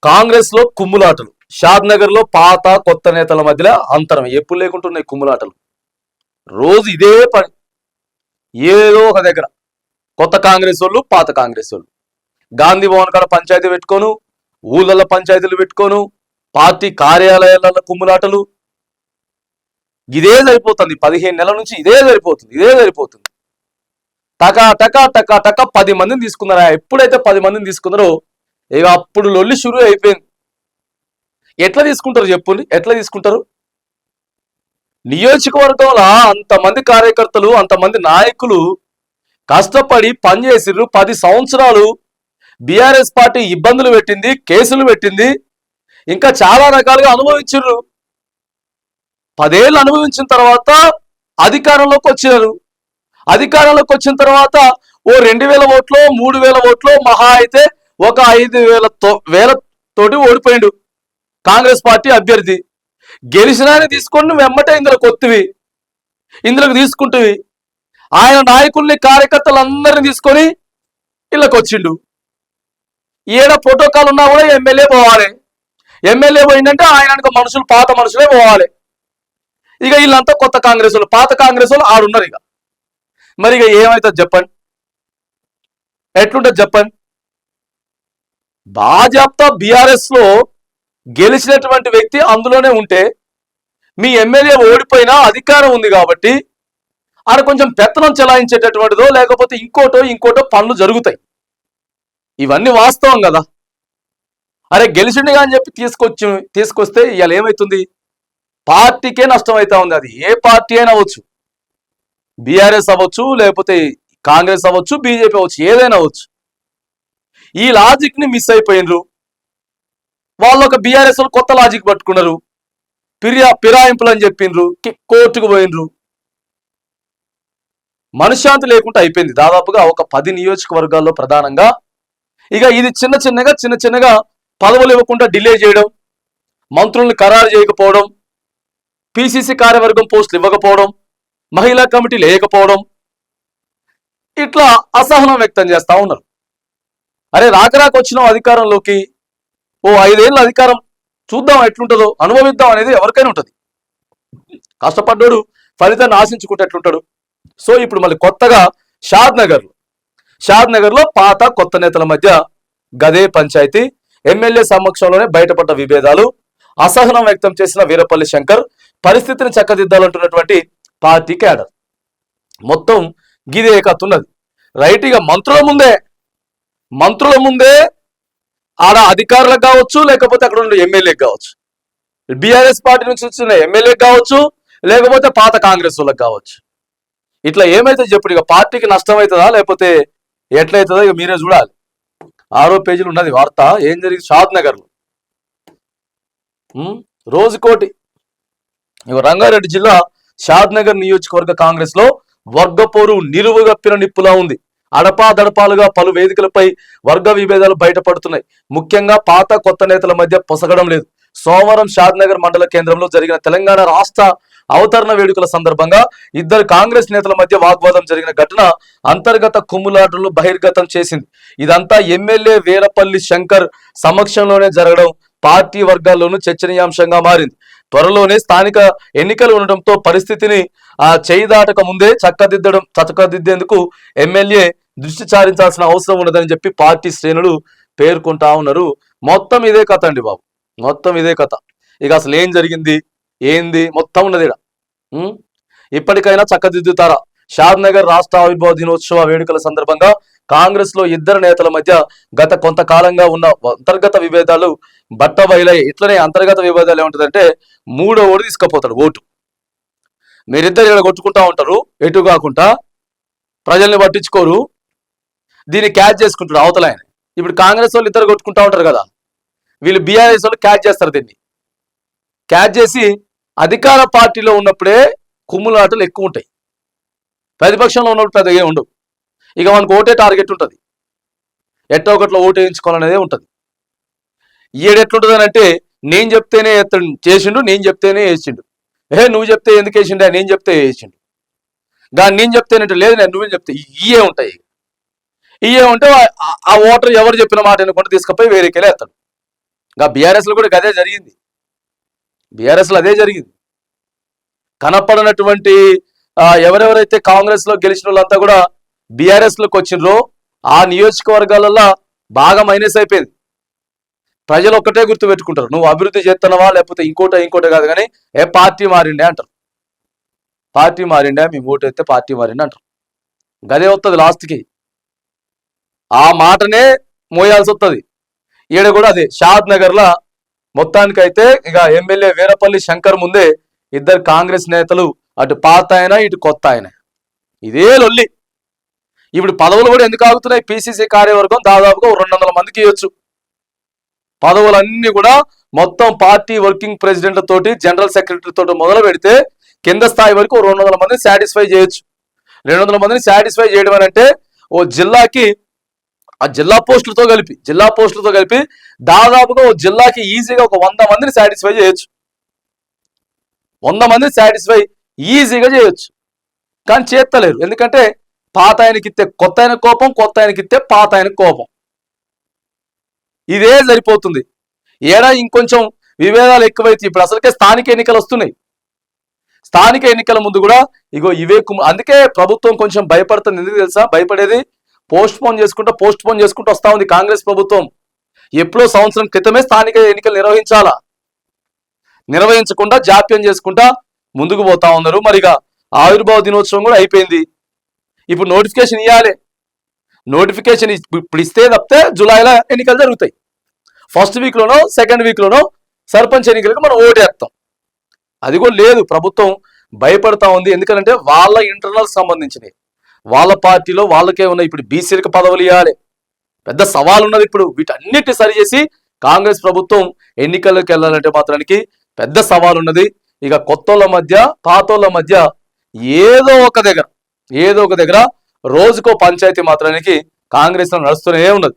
కాంగ్రెస్ లో కుమ్ములాటలు, షాద్ నగర్ లో పాత కొత్త నేతల మధ్యలో అంతరం ఎప్పుడు లేకుంటున్నాయి కుమ్ములాటలు. రోజు ఇదే పని. ఏదో ఒక దగ్గర కొత్త కాంగ్రెస్ వాళ్ళు, పాత కాంగ్రెస్ వాళ్ళు గాంధీ భవన్ కాడ పంచాయతీ పెట్టుకోను, ఊళ్ళల్లో పంచాయతీలు పెట్టుకోను, పార్టీ కార్యాలయాలలో కుమ్ములాటలు. ఇదే సరిపోతుంది. 15 నెలల నుంచి ఇదే సరిపోతుంది. టకా టకా టకా టకా 10 మందిని తీసుకున్నారా? ఎప్పుడైతే 10 మందిని తీసుకున్నారో ఇక అప్పుడు లొల్లి షురు అయిపోయింది. ఎట్లా తీసుకుంటారు చెప్పుని? ఎట్లా తీసుకుంటారు? నియోజకవర్గంలో అంతమంది కార్యకర్తలు, అంతమంది నాయకులు కష్టపడి పనిచేసిర్రు. 10 సంవత్సరాలు బీఆర్ఎస్ పార్టీ ఇబ్బందులు పెట్టింది, కేసులు పెట్టింది, ఇంకా చాలా రకాలుగా అనుభవించారు. 10 ఏళ్ళు అనుభవించిన తర్వాత అధికారంలోకి వచ్చినారు. అధికారంలోకి వచ్చిన తర్వాత ఓ 2000 ఓట్లో 3000 ఓట్లో మహా అయితే ఒక 5000 తోటి ఓడిపోయిండు కాంగ్రెస్ పార్టీ అభ్యర్థి. గెలిచిన ఆయన తీసుకొని నువ్వు వెమ్మటే ఇందులో కొత్తివి, ఇందులోకి తీసుకుంటువి. ఆయన నాయకుల్ని కార్యకర్తలందరినీ తీసుకొని ఇళ్ళకి వచ్చిండు. ఏడ ప్రోటోకాల్ ఉన్నా కూడా ఎమ్మెల్యే పోవాలి. ఎమ్మెల్యే పోయిందంటే ఆయన మనుషులు, పాత మనుషులే పోవాలి. ఇక వీళ్ళంతా కొత్త కాంగ్రెస్ వాళ్ళు, పాత కాంగ్రెస్ వాళ్ళు ఆడున్నారు. ఇక మరి ఇక ఏమవుతుంది చెప్పండి? ఎట్లుంటుంది చెప్పండి? భాజపా బీఆర్ఎస్ లో గెలిచినటువంటి వ్యక్తి అందులోనే ఉంటే మీ ఎమ్మెల్యే ఓడిపోయినా అధికారం ఉంది కాబట్టి ఆడ కొంచెం పెత్తనం చెలాయించేటటువంటిదో లేకపోతే ఇంకోటో పనులు జరుగుతాయి. ఇవన్నీ వాస్తవం కదా. అరే గెలిచిండిగా అని చెప్పి తీసుకొస్తే ఇవాళ ఏమవుతుంది? పార్టీకే నష్టం అవుతా ఉంది. అది ఏ పార్టీ అయినా అవ్వచ్చు, బీఆర్ఎస్ అవ్వచ్చు, లేకపోతే కాంగ్రెస్ అవ్వచ్చు, బీజేపీ అవ్వచ్చు, ఏదైనా అవ్వచ్చు. ఈ లాజిక్ ని మిస్ అయిపోయినరు వాళ్ళు. ఒక బీఆర్ఎస్ వాళ్ళు కొత్త లాజిక్ పట్టుకున్నారు. ఫిరాయింపులు అని చెప్పిండ్రు, కోర్టుకు పోయినరు. మనశ్శాంతి లేకుండా అయిపోయింది దాదాపుగా ఒక 10 నియోజకవర్గాల్లో ప్రధానంగా. ఇక ఇది చిన్న చిన్నగా పదవులు ఇవ్వకుండా డిలే చేయడం, మంత్రుల్ని ఖరారు చేయకపోవడం, పిసిసి కార్యవర్గం పోస్టులు ఇవ్వకపోవడం, మహిళా కమిటీ లేకపోవడం, ఇట్లా అసహనం వ్యక్తం చేస్తా ఉన్నారు. అరే రాక వచ్చిన అధికారంలోకి ఓ 5 ఏళ్ళ అధికారం చూద్దాం ఎట్లుంటుందో, అనుభవిద్దాం అనేది ఎవరికైనా ఉంటుంది. కష్టపడ్డాడు ఫలితాన్ని ఆశించుకుంటే ఎట్లుంటాడు? సో ఇప్పుడు మళ్ళీ కొత్తగా షాద్ నగర్ లో పాత కొత్త నేతల మధ్య గదే పంచాయతీ. ఎమ్మెల్యే సమక్షంలోనే బయటపడ్డ విభేదాలు, అసహనం వ్యక్తం చేసిన వీరపల్లి శంకర్, పరిస్థితిని చక్కదిద్దాలంటున్నటువంటి పార్టీ క్యాడర్. మొత్తం గిదే కత్తున్నది. రైట్. ఇక మంత్రుల ముందే ఆడ అధికారులకు కావచ్చు, లేకపోతే అక్కడ ఉన్న ఎమ్మెల్యేకి కావచ్చు, బీఆర్ఎస్ పార్టీ నుంచి వచ్చిన ఎమ్మెల్యేకి కావచ్చు, లేకపోతే పాత కాంగ్రెస్ వాళ్ళకి కావచ్చు. ఇట్లా ఏమైతే చెప్పుడు? ఇక పార్టీకి నష్టం అవుతుందా లేకపోతే ఎట్లయితుందో ఇక మీరే చూడాలి. 6వ పేజీలు ఉన్నది వార్త. ఏం జరిగింది షాద్ నగర్ లో? రోజుకోటి. ఇక రంగారెడ్డి జిల్లా షాద్ నగర్ నియోజకవర్గ కాంగ్రెస్ లో వర్గపోరు నిలువుగప్పిన నిప్పులా ఉంది. అడపాదడపాలుగా పలు వేదికలపై వర్గ విభేదాలు బయటపడుతున్నాయి. ముఖ్యంగా పాత కొత్త నేతల మధ్య పొసగడం లేదు. సోమవారం షాద్ నగర్ మండల కేంద్రంలో జరిగిన తెలంగాణ రాష్ట్ర అవతరణ వేడుకల సందర్భంగా 2 కాంగ్రెస్ నేతల మధ్య వాగ్వాదం జరిగిన ఘటన అంతర్గత కుమ్ములాటలు బహిర్గతం చేసింది. ఇదంతా ఎమ్మెల్యే వీరపల్లి శంకర్ సమక్షంలోనే జరగడం పార్టీ వర్గాల్లోనూ చర్చనీయాంశంగా మారింది. త్వరలోనే స్థానిక ఎన్నికలు ఉండడంతో పరిస్థితిని చేయి దాటక ముందే చక్కదిద్దేందుకు ఎమ్మెల్యే దృష్టి సారించాల్సిన అవసరం ఉన్నదని చెప్పి పార్టీ శ్రేణులు పేర్కొంటా ఉన్నారు. మొత్తం ఇదే కథ అండి బాబు, మొత్తం ఇదే కథ. ఇక అసలు ఏం జరిగింది ఏంది మొత్తం ఉన్నది ఇక్కడ. ఇప్పటికైనా చక్కదిద్దుతారా? షాద్ నగర్ రాష్ట్ర ఆవిర్భావ దినోత్సవ వేడుకల సందర్భంగా కాంగ్రెస్ లో 2 నేతల మధ్య గత కొంతకాలంగా ఉన్న అంతర్గత విభేదాలు బట్టబయలయ్యాయి. ఇట్లనే అంతర్గత విభేదాలు ఏముంటుందంటే 3వ ఓటు తీసుకుపోతాడు ఓటు. మీరిద్దరు ఇక్కడ కొట్టుకుంటా ఉంటారు, ఎటు కాకుండా ప్రజల్ని పట్టించుకోరు, దీన్ని క్యాచ్ చేసుకుంటారు అవతల ఆయన. ఇప్పుడు కాంగ్రెస్ వాళ్ళు ఇద్దరు కొట్టుకుంటా ఉంటారు కదా, వీళ్ళు బీఆర్ఎస్ వాళ్ళు క్యాచ్ చేస్తారు. దీన్ని క్యాచ్ చేసి అధికార పార్టీలో ఉన్నప్పుడే కుమ్ములాటలు ఎక్కువ ఉంటాయి, ప్రతిపక్షంలో ఉన్నప్పుడు పెద్దగా ఉండవు. ఇక మనకు ఓటే టార్గెట్ ఉంటుంది, ఎట్టో ఒకట్లో ఓటు వేయించుకోవాలనేదే ఉంటుంది. ఈడెట్లుంటుంది అని అంటే నేను చెప్తేనే చేసిండు, నేను చెప్తేనే వేసిండు. నువ్వు చెప్తే ఎందుకు వేసిండా, నేను చెప్తే వేసిండు. కానీ నేను చెప్తేనంటే లేదు, నేను నువ్వే చెప్తే ఇయే ఉంటాయి. ఇయే ఉంటే ఆ ఓటర్ ఎవరు చెప్పిన మాట అనుకుంటే తీసుకుపోయి వేరేకెళ్ళి వేస్తాడు. ఇంకా బీఆర్ఎస్ లో కూడా అదే జరిగింది. బీఆర్ఎస్ లో అదే జరిగింది. కనపడనటువంటి ఎవరెవరైతే కాంగ్రెస్ లో గెలిచిన వాళ్ళంతా కూడా బీఆర్ఎస్ లోకి వచ్చిండ్రో ఆ నియోజకవర్గాలలో బాగా మైనస్ అయిపోయింది. ప్రజలు ఒక్కటే గుర్తు పెట్టుకుంటారు, నువ్వు అభివృద్ధి చేస్తున్నావా లేకపోతే ఇంకోటి కాదు, కానీ పార్టీ మారిండే అంటారు. పార్టీ మారిండే, మీ ఓటు అయితే పార్టీ మారిండే అంటారు. గదే వస్తుంది లాస్ట్కి, ఆ మాటనే మోయాల్సి వస్తుంది. ఈడ కూడా అదే షాద్ నగర్ లా మొత్తానికైతే ఇక ఎమ్మెల్యే వీరపల్లి శంకర్ ముందే ఇద్దరు కాంగ్రెస్ నేతలు, అటు పాత ఆయన ఇటు కొత్త ఆయన, ఇదే లొల్లి. ఇప్పుడు పదవులు కూడా ఎందుకు ఆగుతున్నాయి? పిసిసి కార్యవర్గం దాదాపుగా 200 మందికి ఇవ్వచ్చు పదవులన్నీ కూడా. మొత్తం పార్టీ వర్కింగ్ ప్రెసిడెంట్ తోటి జనరల్ సెక్రటరీ తోటి మొదలు పెడితే కింద స్థాయి వరకు 200 మందిని సాటిస్ఫై చేయొచ్చు. 200 మందిని సాటిస్ఫై చేయడం అంటే ఓ జిల్లాకి ఆ జిల్లా పోస్టులతో కలిపి దాదాపుగా ఓ జిల్లాకి ఈజీగా ఒక 100 మందిని సాటిస్ఫై చేయొచ్చు. 100 మందిని సాటిస్ఫై ఈజీగా చేయొచ్చు. కానీ చేస్తలేరు. ఎందుకంటే పాత ఆయనకిస్తే కొత్త ఆయన కోపం, కొత్త ఆయనకిస్తే పాత ఆయన కోపం, ఇదే సరిపోతుంది. ఏడా ఇంకొంచెం విభేదాలు ఎక్కువైతే ఇప్పుడు అసలుకే స్థానిక ఎన్నికలు వస్తున్నాయి. స్థానిక ఎన్నికల ముందు కూడా ఇగో ఇవే అందుకే ప్రభుత్వం కొంచెం భయపడుతుంది. ఎందుకు తెలుసా? భయపడేది పోస్ట్ పోన్ చేసుకుంటూ వస్తా ఉంది కాంగ్రెస్ ప్రభుత్వం. ఎప్పుడో సంవత్సరం క్రితమే స్థానిక ఎన్నికలు నిర్వహించకుండా జాప్యం చేసుకుంటా ముందుకు పోతా ఉన్నారు. మరిగా ఆవిర్భావ దినోత్సవం కూడా అయిపోయింది. ఇప్పుడు నోటిఫికేషన్ ఇవ్వాలి. నోటిఫికేషన్ ఇప్పుడు ఇస్తే తప్పితే జూలైలో ఎన్నికలు జరుగుతాయి. ఫస్ట్ వీక్లోనో సెకండ్ వీక్లోనో సర్పంచ్ ఎన్నికలకు మనం ఓటేస్తాం. అది కూడా లేదు. ప్రభుత్వం భయపడతా ఉంది. ఎందుకంటే వాళ్ళ ఇంటర్నల్ సంబంధించినవి వాళ్ళ పార్టీలో వాళ్ళకే ఉన్నాయి. ఇప్పుడు బీసీలకు పదవులు ఇవ్వాలి, పెద్ద సవాల్ ఉన్నది. ఇప్పుడు వీటన్నిటిని సరిచేసి కాంగ్రెస్ ప్రభుత్వం ఎన్నికలకు వెళ్ళాలంటే మాత్రానికి పెద్ద సవాల్ ఉన్నది. ఇక కొత్తోళ్ళ మధ్య పాతోళ్ళ మధ్య ఏదో ఒక దగ్గర రోజుకో పంచాయతీ మాత్రానికి కాంగ్రెస్ లో నడుస్తూనే ఉన్నది.